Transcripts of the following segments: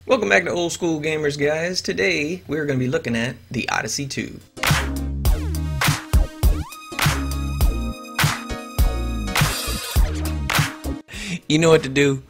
Welcome back to Old School Gamers, guys. Today we're going to be looking at the Odyssey 2. You know what to do.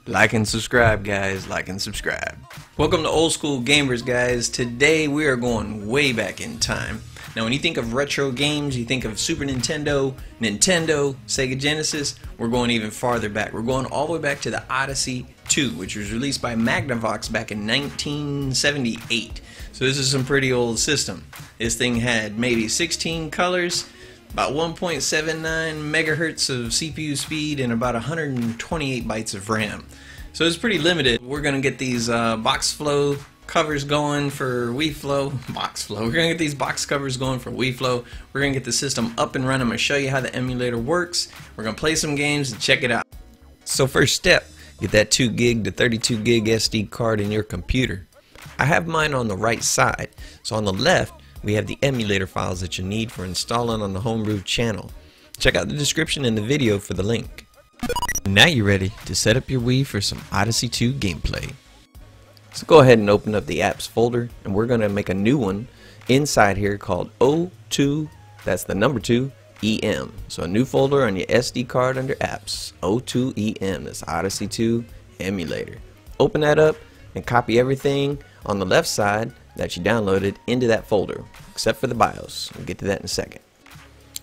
Like and subscribe, guys. Like and subscribe. Welcome to Old School Gamers, guys. Today we are going way back in time. Now, when you think of retro games, you think of Super Nintendo, Sega Genesis. We're going even farther back. We're going all the way back to the Odyssey 2, which was released by Magnavox back in 1978. So this is some pretty old system. This thing had maybe 16 colors, about 1.79 megahertz of CPU speed, and about 128 bytes of RAM. So it's pretty limited. We're going to get these box flow covers going for Wii Flow. We're going to get these box covers going for Wii Flow. We're going to get the system up and running. I'm going to show you how the emulator works. We're going to play some games and check it out. So first step, get that 2 gig to 32 gig SD card in your computer. I have mine on the right side. So on the left, we have the emulator files that you need for installing on the homebrew channel. Check out the description in the video for the link. Now you're ready to set up your Wii for some Odyssey 2 gameplay. So go ahead and open up the apps folder, and we're going to make a new one inside here called O2, that's the number 2, EM. So a new folder on your SD card under apps, O2 EM, that's Odyssey 2 emulator. Open that up and copy everything on the left side that you downloaded into that folder, except for the BIOS. We'll get to that in a second.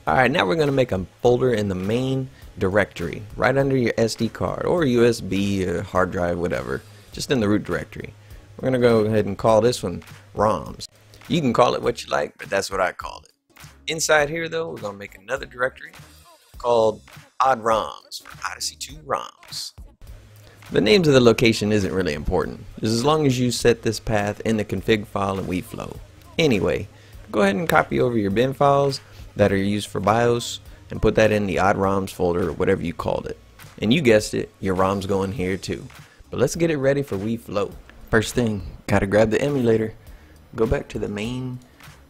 Alright, now we're going to make a folder in the main directory, right under your SD card, or USB, or hard drive, whatever, just in the root directory. We're going to go ahead and call this one ROMs. You can call it what you like, but that's what I called it. Inside here, though, we're going to make another directory called Odd ROMs, for Odyssey 2 ROMs. The names of the location isn't really important, just as long as you set this path in the config file in Wii Flow. Anyway, go ahead and copy over your bin files that are used for BIOS and put that in the Odd ROMs folder, or whatever you called it. And you guessed it, your ROMs go in here too. But let's get it ready for Wii Flow. First thing, gotta grab the emulator. Go back to the main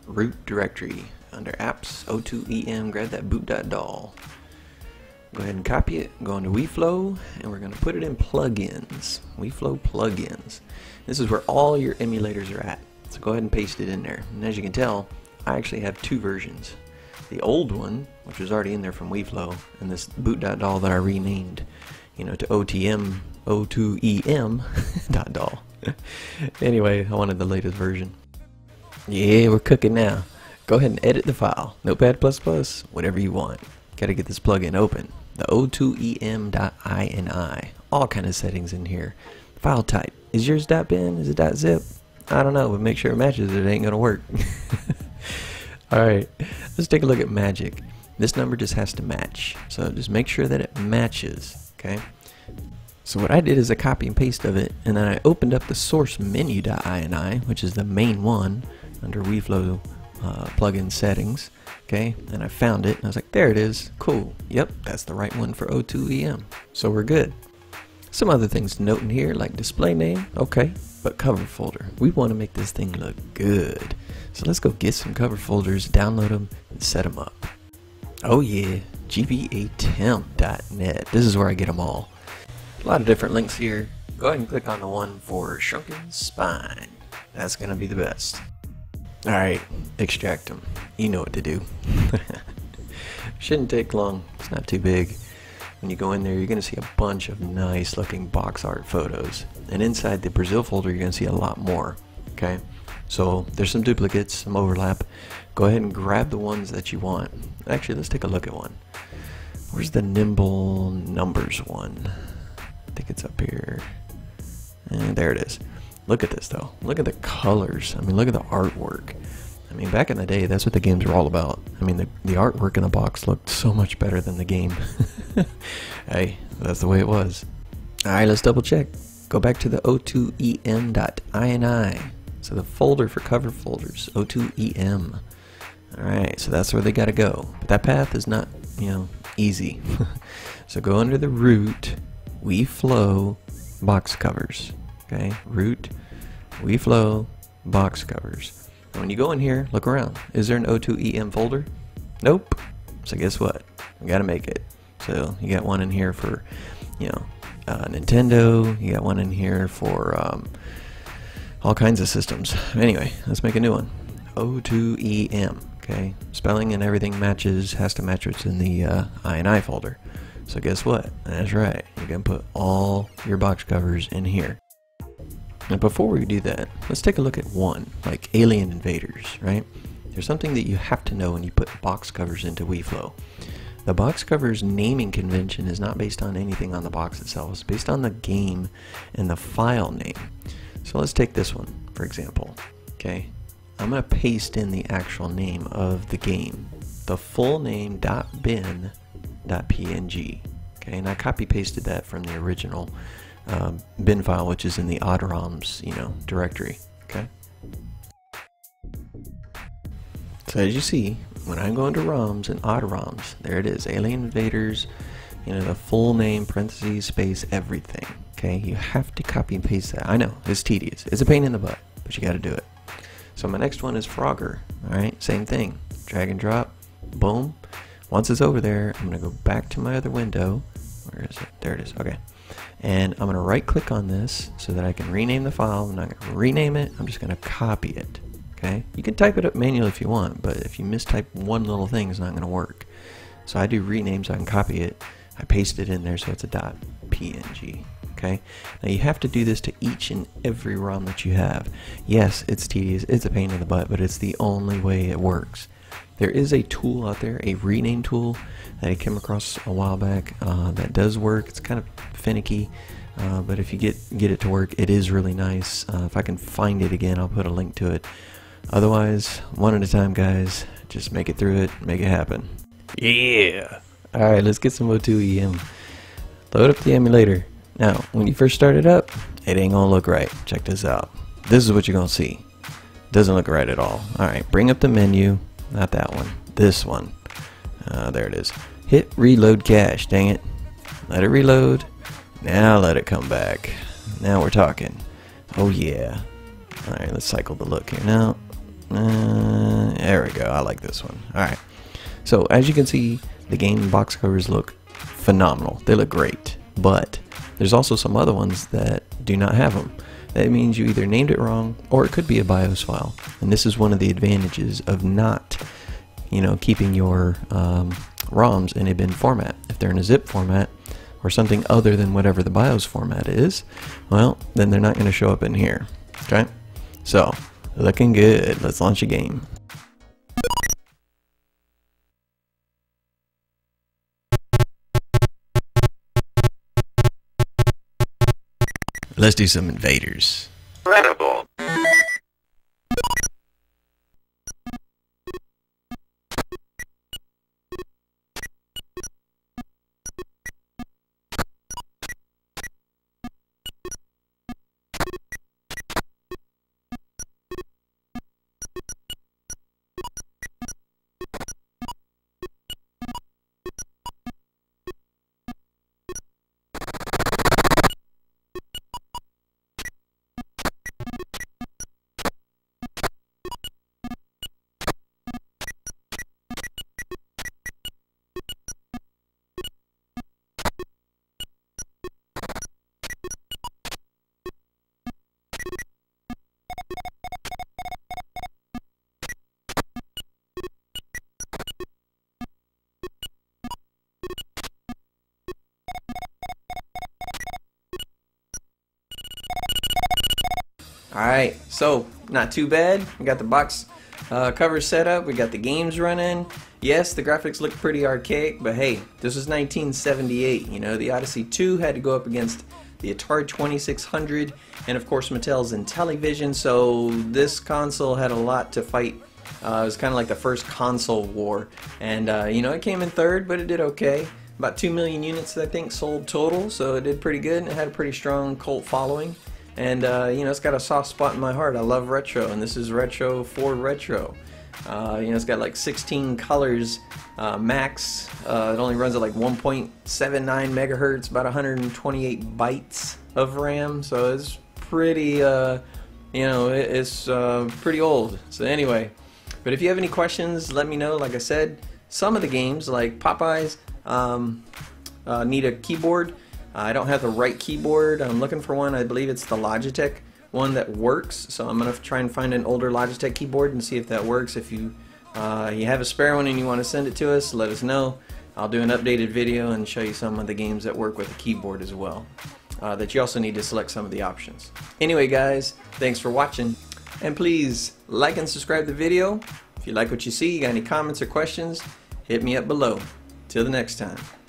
root directory under apps, O2EM, grab that boot.dol. Go ahead and copy it, go into Wii Flow, and we're gonna put it in plugins. Wii Flow plugins. This is where all your emulators are at. So go ahead and paste it in there. And as you can tell, I actually have 2 versions. The old one, which was already in there from Wii Flow, and this boot.dol that I renamed, you know, to OTM, O2EM.dol. Anyway, I wanted the latest version. Yeah, we're cooking now. Go ahead and edit the file. Notepad++, whatever you want. Gotta get this plugin open. The O2EM.ini. All kind of settings in here. File type. Is yours .bin? Is it .zip? I don't know, but make sure it matches. It ain't gonna work. Alright, let's take a look at magic. This number just has to match. So just make sure that it matches. Okay. So what I did is a copy and paste of it, and then I opened up the source menu.ini, which is the main one under Wii Flow plugin settings. Okay, and I found it, and I was like, there it is. Cool. Yep, that's the right one for O2EM. So we're good. Some other things to note in here, like display name. Okay, but cover folder. We want to make this thing look good. So let's go get some cover folders, download them, and set them up. Oh yeah, gbatemp.net. This is where I get them all. A lot of different links here. Go ahead and click on the one for Shrunken Spine. That's going to be the best. Alright, extract them. You know what to do. Shouldn't take long. It's not too big. When you go in there, you're going to see a bunch of nice looking box art photos. And inside the Brazil folder, you're going to see a lot more. Okay? So there's some duplicates, some overlap. Go ahead and grab the ones that you want. Actually, let's take a look at one. Where's the Nimble Numbers one? I think it's up here. And there it is. Look at this though. Look at the colors. I mean, look at the artwork. I mean, back in the day, that's what the games were all about. I mean, the artwork in the box looked so much better than the game. Hey, that's the way it was. Alright, let's double check. Go back to the O2EM.ini. So the folder for cover folders, O2EM. Alright, so that's where they gotta go. But that path is not, you know, easy. So go under the root, Wii Flow, box covers. Okay, root, Wii Flow, box covers. And when you go in here, look around. Is there an O2EM folder? Nope. So guess what? We gotta make it. So you got one in here for, you know, Nintendo. You got one in here for all kinds of systems. Anyway, let's make a new one. O2EM. Okay, spelling and everything matches, has to match what's in the INI folder. So guess what? That's right, you're gonna put all your box covers in here. Now before we do that, let's take a look at one, like Alien Invaders, right? There's something that you have to know when you put box covers into WeFlow. The box covers naming convention is not based on anything on the box itself, it's based on the game and the file name. So let's take this one, for example, okay? I'm going to paste in the actual name of the game, the full name .bin.png, okay, and I copy pasted that from the original bin file, which is in the ODROMs, directory, okay. So as you see, when I go into ROMs and ODROMs, there it is, Alien Invaders, the full name, parentheses, space, everything, okay. You have to copy and paste that. I know, it's tedious, it's a pain in the butt, but you got to do it. So my next one is Frogger, alright, same thing, drag and drop, boom. Once it's over there, I'm going to go back to my other window, where is it, there it is, okay. And I'm going to right click on this so that I can rename the file. I'm not going to rename it, I'm just going to copy it, okay. You can type it up manually if you want, but if you mistype one little thing, it's not going to work. So I do rename so I can copy it, I paste it in there so it's a .png. Okay. Now you have to do this to each and every ROM that you have. Yes, it's tedious, it's a pain in the butt, but it's the only way it works. There is a tool out there, a rename tool that I came across a while back that does work. It's kind of finicky, but if you get it to work, it is really nice. If I can find it again, I'll put a link to it. Otherwise, one at a time, guys. Just make it through it, make it happen. Yeah! Alright, let's get some O2EM. Load up the emulator. Now, when you first start it up, it ain't gonna look right. Check this out. This is what you're gonna see. Doesn't look right at all. Alright, bring up the menu. Not that one. This one. There it is. Hit reload cache. Dang it. Let it reload. Now let it come back. Now we're talking. Oh yeah. Alright, let's cycle the look here now. There we go. I like this one. Alright. So, as you can see, the game box covers look phenomenal. They look great. But there's also some other ones that do not have them. That means you either named it wrong, or it could be a BIOS file. And this is one of the advantages of not, keeping your ROMs in a bin format. If they're in a zip format, or something other than whatever the BIOS format is, well, then they're not going to show up in here. Okay? So, looking good. Let's launch a game. Let's do some invaders. Incredible. Alright, so not too bad. We got the box cover set up, we got the games running. Yes, the graphics look pretty archaic, but hey, this was 1978. The Odyssey2 had to go up against the Atari 2600 and of course Mattel's Intellivision, so this console had a lot to fight. It was kind of like the first console war, and it came in third, but it did okay. About 2 million units I think sold total, so it did pretty good, and it had a pretty strong cult following. And it's got a soft spot in my heart. I love retro, and this is retro for retro. It's got like 16 colors max. It only runs at like 1.79 megahertz, about 128 bytes of RAM. So it's pretty, it's pretty old. So anyway, but if you have any questions, let me know. Like I said, some of the games, like Popeyes, need a keyboard. I don't have the right keyboard. I'm looking for one. I believe it's the Logitech one that works, so I'm gonna try and find an older Logitech keyboard and see if that works. If you have a spare one and you want to send it to us, let us know. I'll do an updated video and show you some of the games that work with a keyboard as well. That you also need to select some of the options. Anyway guys, thanks for watching, and please like and subscribe the video. If you like what you see, you got any comments or questions, hit me up below. Till the next time.